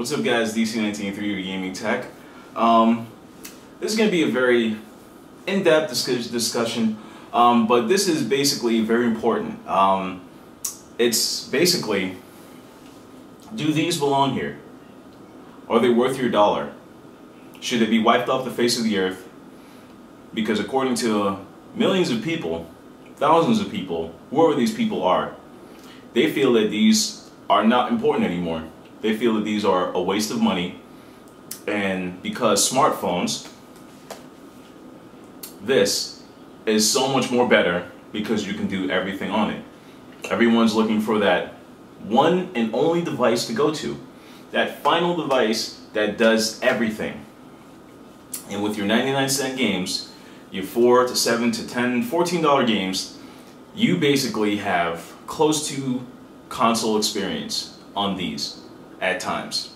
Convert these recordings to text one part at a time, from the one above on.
What's up guys, DC19 Gaming Tech. This is going to be a very in-depth discussion, but this is basically very important. It's basically, do these belong here? Are they worth your dollar? Should they be wiped off the face of the earth? Because according to millions of people, thousands of people, whoever these people are, they feel that these are not important anymore. They feel that these are a waste of money, and because smartphones, this is so much more better because you can do everything on it. Everyone's looking for that one and only device to go to, that final device that does everything. And with your 99-cent games, your $4 to $7 to $10, $14 games, you basically have close to console experience on these. At times.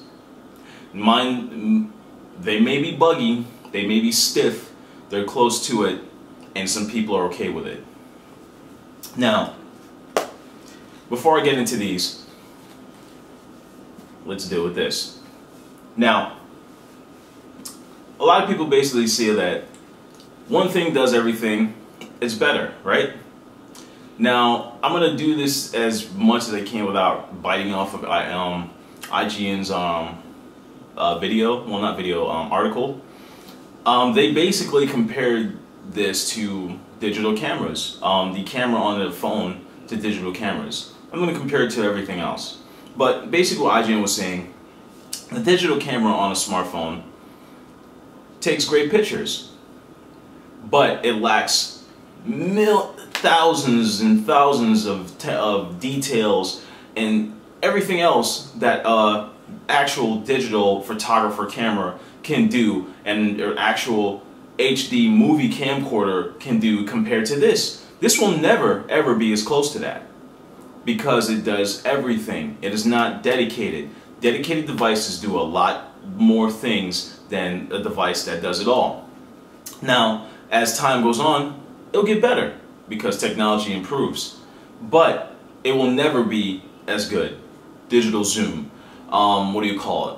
Mine, they may be buggy, they may be stiff, they're close to it, and some people are okay with it. Now, before I get into these, let's deal with this. Now, a lot of people basically say that one thing does everything, it's better, right? Now, I'm going to do this as much as I can without biting off of IGN's video, well not video, article. They basically compared this to digital cameras, the camera on the phone to digital cameras. I'm going to compare it to everything else. But basically what IGN was saying, the digital camera on a smartphone takes great pictures, but it lacks thousands and thousands of details and everything else that actual digital photographer camera can do and an actual HD movie camcorder can do compared to this. This will never ever be as close to that because it does everything. It is not dedicated. Dedicated devices do a lot more things than a device that does it all. Now, as time goes on, it'll get better because technology improves, but it will never be as good. Digital zoom, what do you call it?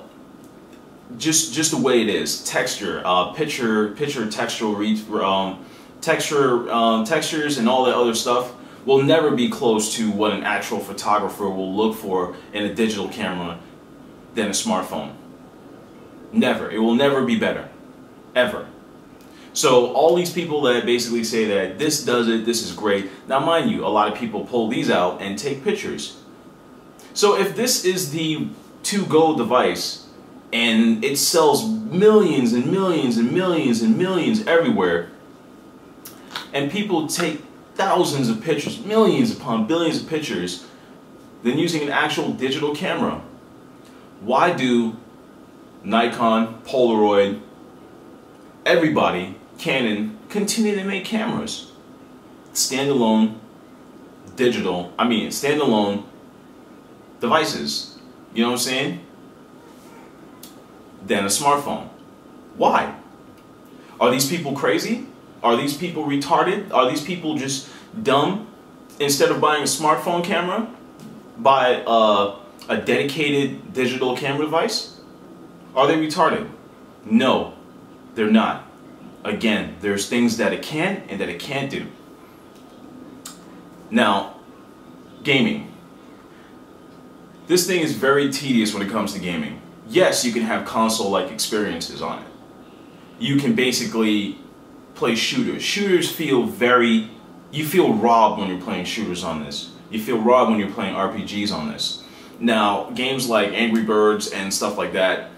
Just the way it is. Texture, picture textual textures and all that other stuff will never be close to what an actual photographer will look for in a digital camera than a smartphone. Never. It will never be better, ever. So all these people that basically say that this does it, this is great. Now mind you, a lot of people pull these out and take pictures. So if this is the to-go device and it sells millions and millions and millions and millions everywhere, and people take thousands of pictures, millions upon billions of pictures, then using an actual digital camera, why do Nikon, Polaroid, everybody, Canon, continue to make cameras? Standalone devices, you know what I'm saying? Than a smartphone. Why? Are these people crazy? Are these people retarded? Are these people just dumb? Instead of buying a smartphone camera, buy a dedicated digital camera device? Are they retarded? No, they're not. Again, there's things that it can and that it can't do. Now, gaming. This thing is very tedious when it comes to gaming. Yes, you can have console-like experiences on it. You can basically play shooters. Shooters feel you feel robbed when you're playing shooters on this. You feel robbed when you're playing RPGs on this. Now, games like Angry Birds and stuff like that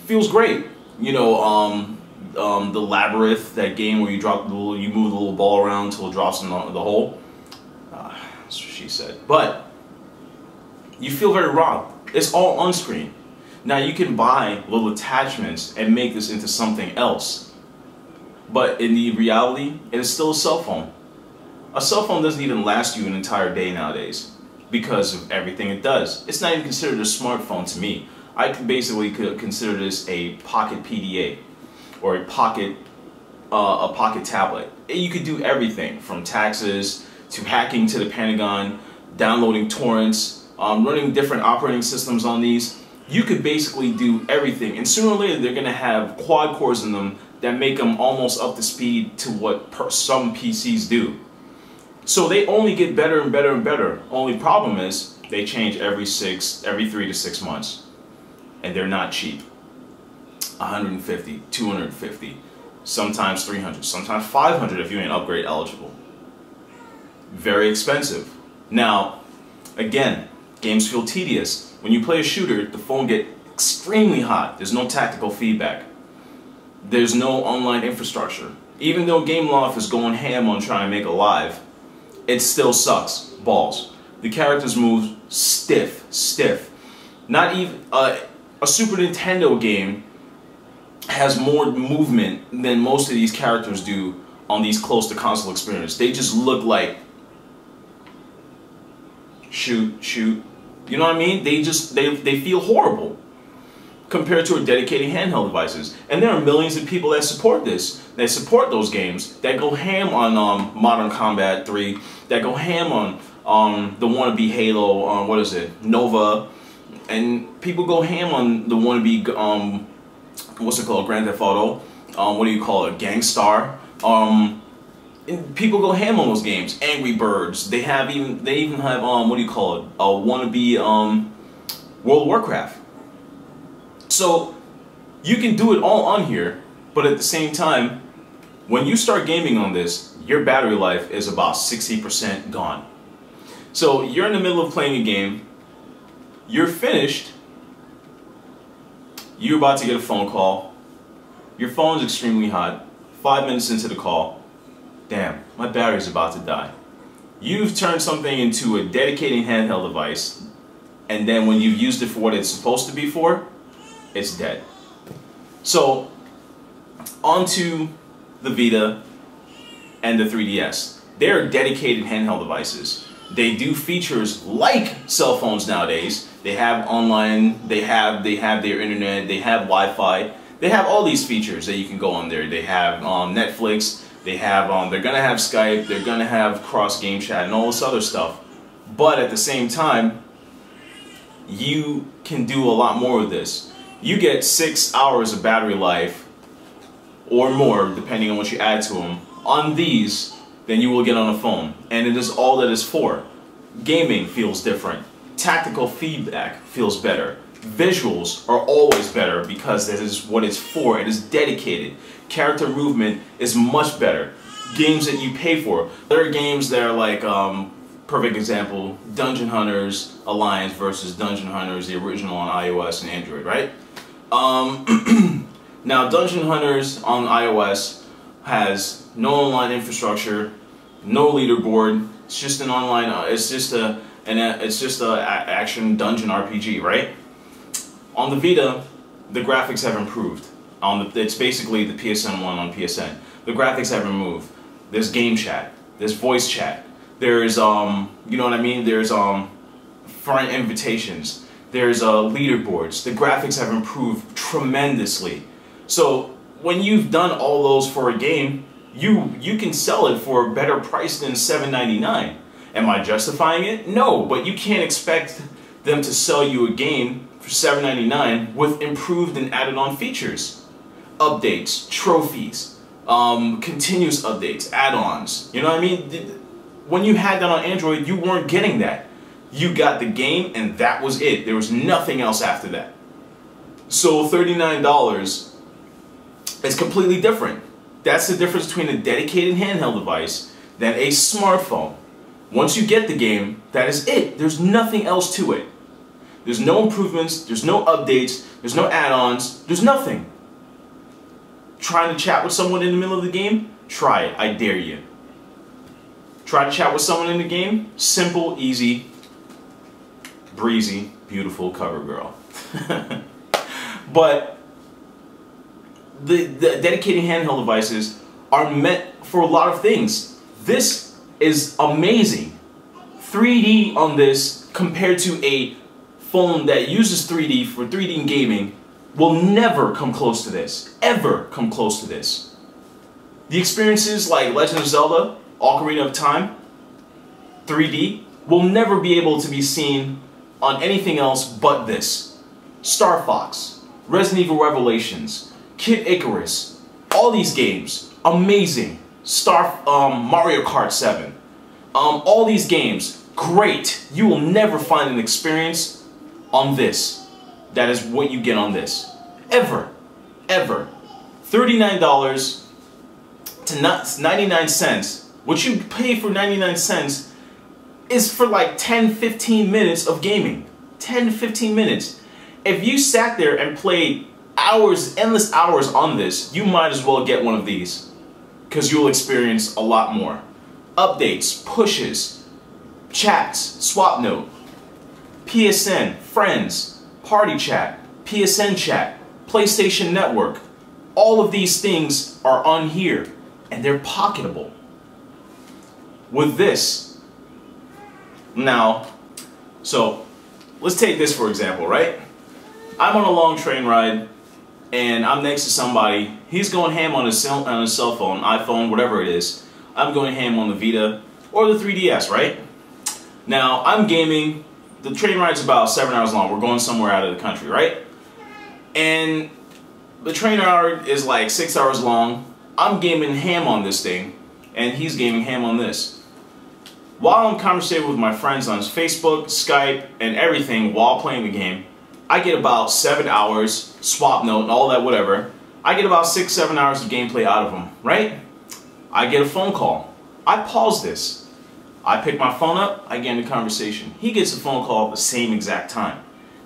feels great. You know, the Labyrinth, that game where you move the little ball around until it drops in the hole. That's what she said. But you feel very robbed. It's all on screen. Now you can buy little attachments and make this into something else. But in the reality, it is still a cell phone. A cell phone doesn't even last you an entire day nowadays because of everything it does. It's not even considered a smartphone to me. I could basically consider this a pocket PDA or a pocket tablet. You could do everything from taxes to hacking to the Pentagon, downloading torrents, running different operating systems on these. you could basically do everything. And sooner or later, they're going to have quad cores in them that make them almost up to speed to what some PCs do. So they only get better and better and better. Only problem is they change every 3 to 6 months. And they're not cheap. 150, 250, sometimes 300, sometimes 500 if you ain't upgrade eligible. Very expensive. Now, again, games feel tedious. When you play a shooter, the phone gets extremely hot. There's no tactical feedback. There's no online infrastructure. Even though GameLoft is going ham on trying to make it live, it still sucks balls. The characters move stiff. Not even a Super Nintendo game has more movement than most of these characters do on these close to console experience. They just look like shoot. You know what I mean? They feel horrible compared to a dedicated handheld devices. And there are millions of people that support this, that support those games, that go ham on Modern Combat 3, that go ham on the wannabe Halo, what is it, Nova, and people go ham on the wannabe, what's it called, Grand Theft Auto, what do you call it, Gangstar, and people go ham on those games, Angry Birds, they even have, what do you call it, a wannabe, World of Warcraft. So, you can do it all on here, but at the same time, when you start gaming on this, your battery life is about 60% gone. So, you're in the middle of playing a game, you're finished, you're about to get a phone call, your phone's extremely hot, 5 minutes into the call, damn, my battery's about to die. You've turned something into a dedicated handheld device, and then when you've used it for what it's supposed to be for, it's dead. So, onto the Vita and the 3DS. They're dedicated handheld devices. They do features like cell phones nowadays. They have online, they have their internet, they have Wi-Fi. They have all these features that you can go on there. They have Netflix, they have, they're gonna have Skype, they're gonna have cross game chat and all this other stuff. But at the same time, you can do a lot more with this. You get 6 hours of battery life or more, depending on what you add to them, on these than you will get on a phone. And it is all that it's for. Gaming feels different. Tactical feedback feels better. Visuals are always better because that is what it's for. It is dedicated. Character movement is much better. Games that you pay for. There are games that are like, perfect example, Dungeon Hunters Alliance versus Dungeon Hunters, the original on iOS and Android, right? Now, Dungeon Hunters on iOS has no online infrastructure, no leaderboard. It's just an online. It's just a action dungeon RPG, right? On the Vita, the graphics have improved. It's basically the PSN one on PSN. The graphics have improved. There's game chat. There's voice chat. There's you know what I mean? There's friend invitations. There's leaderboards. The graphics have improved tremendously. So when you've done all those for a game, you can sell it for a better price than $7.99. Am I justifying it? No, but you can't expect them to sell you a game for $7.99 with improved and added on features. Updates, trophies, continuous updates, add-ons. You know what I mean? When you had that on Android, you weren't getting that. You got the game and that was it. There was nothing else after that. So $39 is completely different. That's the difference between a dedicated handheld device than a smartphone. Once you get the game, that is it. There's nothing else to it. There's no improvements, there's no updates, there's no add-ons, there's nothing. Trying to chat with someone in the middle of the game? Try it, I dare you. Try to chat with someone in the game? Simple, easy, breezy, beautiful cover girl. But the dedicated handheld devices are meant for a lot of things. This is amazing. 3D on this compared to a phone that uses 3D for 3D gaming will never come close to this. Ever come close to this. The experiences like Legend of Zelda, Ocarina of Time, 3D, will never be able to be seen on anything else but this. Star Fox, Resident Evil Revelations, Kid Icarus, all these games, amazing. Mario Kart 7, all these games, great. You will never find an experience on this that is what you get on this. Ever. Ever. $39 to 99 cents. What you pay for 99 cents is for like 10-15 minutes of gaming. 10-15 minutes. If you sat there and played hours, endless hours on this, you might as well get one of these, because you'll experience a lot more. Updates, pushes, chats, swap note, PSN, friends, party chat, PSN chat, PlayStation Network. All of these things are on here, and they're pocketable. With this, now, so let's take this for example, right? I'm on a long train ride, and I'm next to somebody. He's going ham on his cell phone, iPhone, whatever it is. I'm going ham on the Vita or the 3DS, right? Now, I'm gaming. The train ride's about 7 hours long. We're going somewhere out of the country, right? And the train ride is like 6 hours long. I'm gaming ham on this thing, and he's gaming ham on this. While I'm conversating with my friends on Facebook, Skype, and everything while playing the game, I get about 7 hours, swap note, and all that whatever. I get about 6-7 hours of gameplay out of him, right? I get a phone call. I pause this. I pick my phone up, I get in a conversation. He gets a phone call at the same exact time.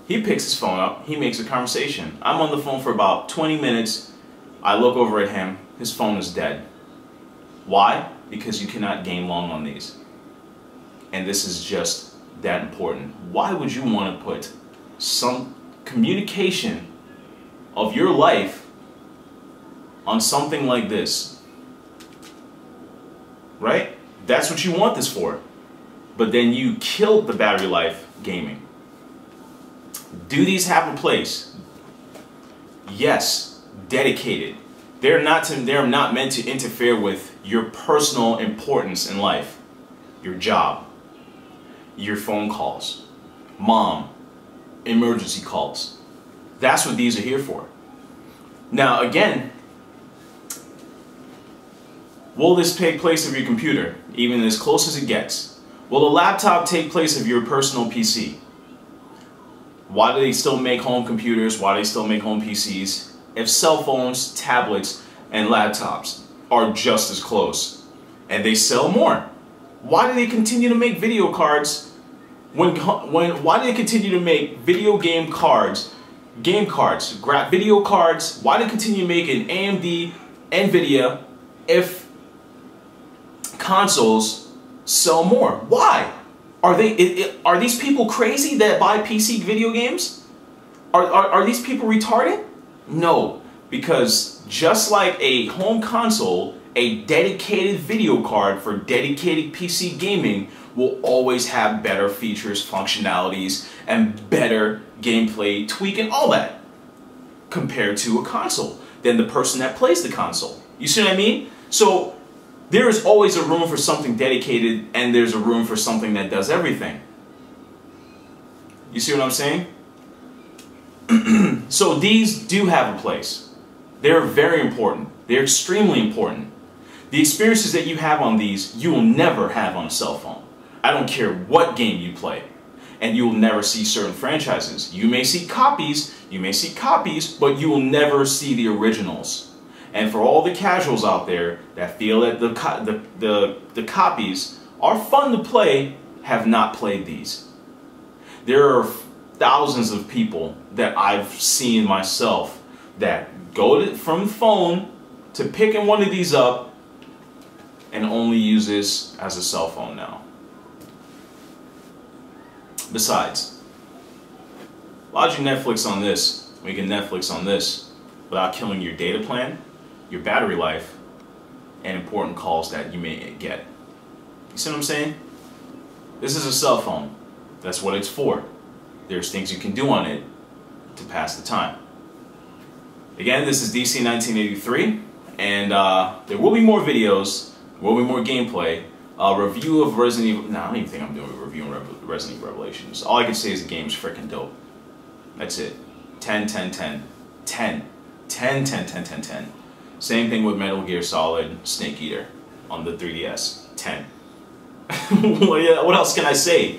He picks his phone up, he makes a conversation. I'm on the phone for about 20 minutes. I look over at him, his phone is dead. Why? Because you cannot game long on these. And this is just that important. Why would you want to put some communication of your life on something like this? Right? That's what you want this for. But then you killed the battery life gaming. Do these have a place? Yes, dedicated. They're not meant to interfere with your personal importance in life. Your job, your phone calls, mom, emergency calls. That's what these are here for. Now again, will this take place of your computer, even as close as it gets? Will the laptop take place of your personal PC? Why do they still make home computers? Why do they still make home PCs? If cell phones, tablets, and laptops are just as close, and they sell more, why do they continue to make video cards? Why do they continue to make video game cards, video cards? Why do they continue to make an AMD, Nvidia, if consoles sell more? Why? Are these people crazy that buy PC video games? Are these people retarded? No, because just like a home console, a dedicated video card for dedicated PC gaming will always have better features, functionalities, and better gameplay tweak and all that compared to a console than the person that plays the console. You see what I mean? So there is always a room for something dedicated, and there's a room for something that does everything. You see what I'm saying? So these do have a place. They're very important. They're extremely important. The experiences that you have on these, you will never have on a cell phone. I don't care what game you play. And you will never see certain franchises. You may see copies, but you will never see the originals. And for all the casuals out there that feel that the copies are fun to play, have not played these. There are thousands of people that I've seen myself that go from phone to picking one of these up and only use this as a cell phone now. Besides, why'd you Netflix on this when you can Netflix on this without killing your data plan, your battery life, and important calls that you may get? You see what I'm saying? This is a cell phone. That's what it's for. There's things you can do on it to pass the time. Again, this is DC 1983, and there will be more videos, there will be more gameplay. Review of Resident Evil. No, I don't even think I'm doing a review on Resident Evil Revelations. All I can say is the game's freaking dope. That's it. 10, 10, 10. 10. 10, 10, 10, 10, 10. Same thing with Metal Gear Solid Snake Eater on the 3DS. 10. What else can I say?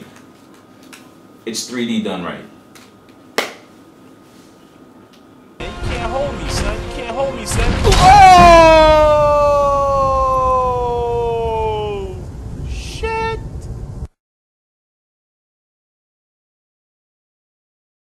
It's 3D done right. You can't hold me, son. You can't hold me, son.